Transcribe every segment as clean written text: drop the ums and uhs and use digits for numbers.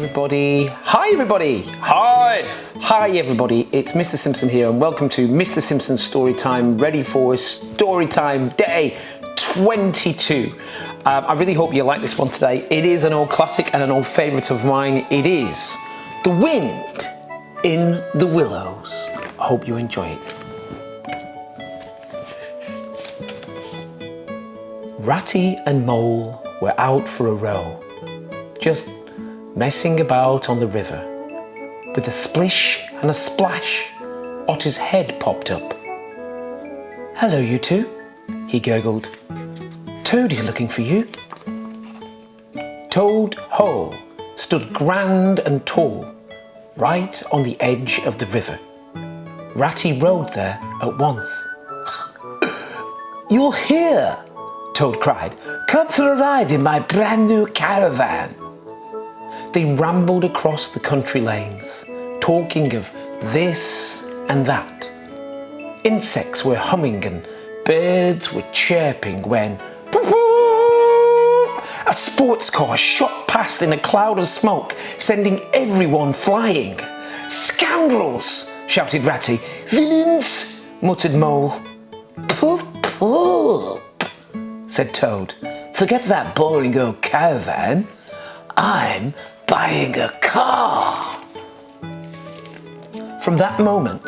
everybody. Hi everybody. Hi everybody. It's Mr. Simpson here and welcome to Mr. Simpson Storytime, ready for Storytime Day 22. I really hope you like this one today. It is an old classic and an old favourite of mine. It is The Wind in the Willows. I hope you enjoy it. Ratty and Mole were out for a row, just messing about on the river. With a splish and a splash, Otter's head popped up. "Hello, you two," he gurgled. "Toad is looking for you." Toad Hole stood grand and tall, right on the edge of the river. Ratty rowed there at once. "You're here," Toad cried. "Come for a ride in my brand new caravan." They rambled across the country lanes, talking of this and that. Insects were humming and birds were chirping when a sports car shot past in a cloud of smoke, sending everyone flying. "Scoundrels!" shouted Ratty. "Villains!" muttered Mole. "Poop, poop," said Toad. "Forget that boring old caravan. I'm buying a car." From that moment,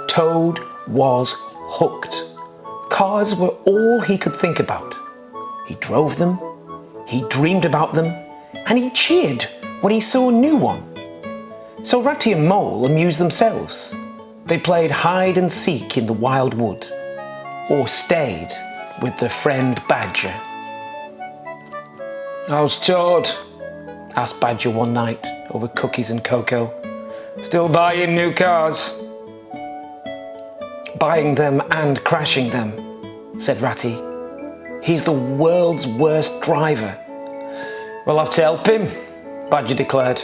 Toad was hooked. Cars were all he could think about. He drove them, he dreamed about them, and he cheered when he saw a new one. So Ratty and Mole amused themselves. They played hide and seek in the wild wood, or stayed with their friend Badger. "How's Toad?" asked Badger one night over cookies and cocoa. "Still buying new cars?" "Buying them and crashing them," said Ratty. "He's the world's worst driver." "We'll have to help him," Badger declared.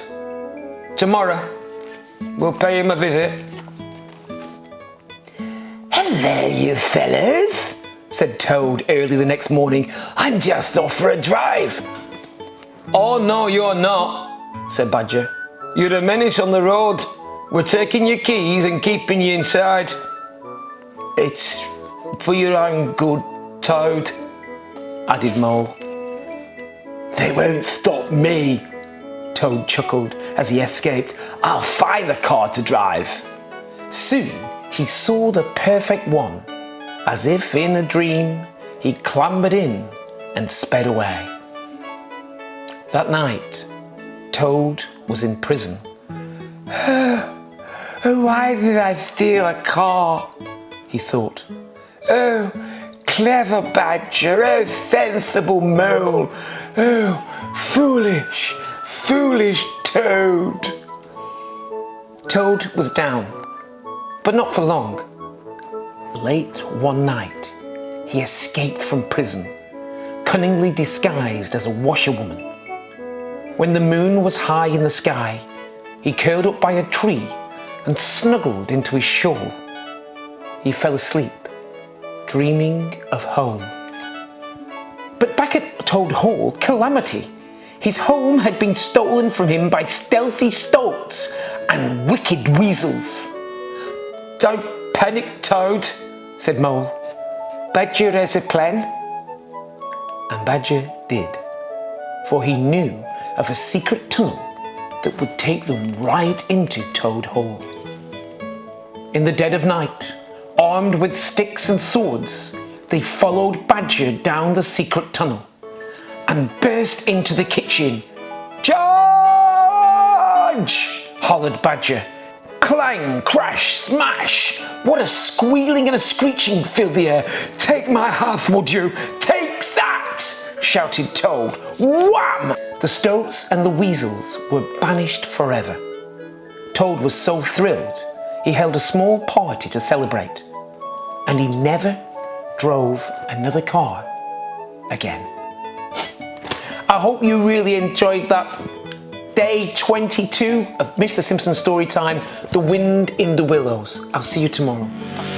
"Tomorrow, we'll pay him a visit." "Hello, you fellas," said Toad early the next morning. "I'm just off for a drive." "Oh no, you're not," said Badger. "You're a menace on the road. We're taking your keys and keeping you inside." "It's for your own good, Toad," added Mole. "They won't stop me," Toad chuckled as he escaped. "I'll find a car to drive." Soon he saw the perfect one. As if in a dream, he clambered in and sped away. That night, Toad was in prison. "Why did I steal a car?" he thought. "Oh, clever Badger, oh, sensible Mole, oh, foolish, foolish Toad." Toad was down, but not for long. Late one night, he escaped from prison, cunningly disguised as a washerwoman. When the moon was high in the sky, he curled up by a tree and snuggled into his shawl. He fell asleep, dreaming of home. But back at Toad Hall, calamity. His home had been stolen from him by stealthy stoats and wicked weasels. "Don't panic, Toad," said Mole. "Badger has a plan." And Badger did, for he knew of a secret tunnel that would take them right into Toad Hall. In the dead of night, armed with sticks and swords, they followed Badger down the secret tunnel and burst into the kitchen. "Charge!" hollered Badger. Clang, crash, smash! What a squealing and a screeching filled the air. "Take my hearth, would you? Take that!" shouted Toad. Wham! The stoats and the weasels were banished forever. Toad was so thrilled, he held a small party to celebrate. And he never drove another car again. I hope you really enjoyed that. Day 22 of Mr. Simpson Storytime, The Wind in the Willows. I'll see you tomorrow. Bye.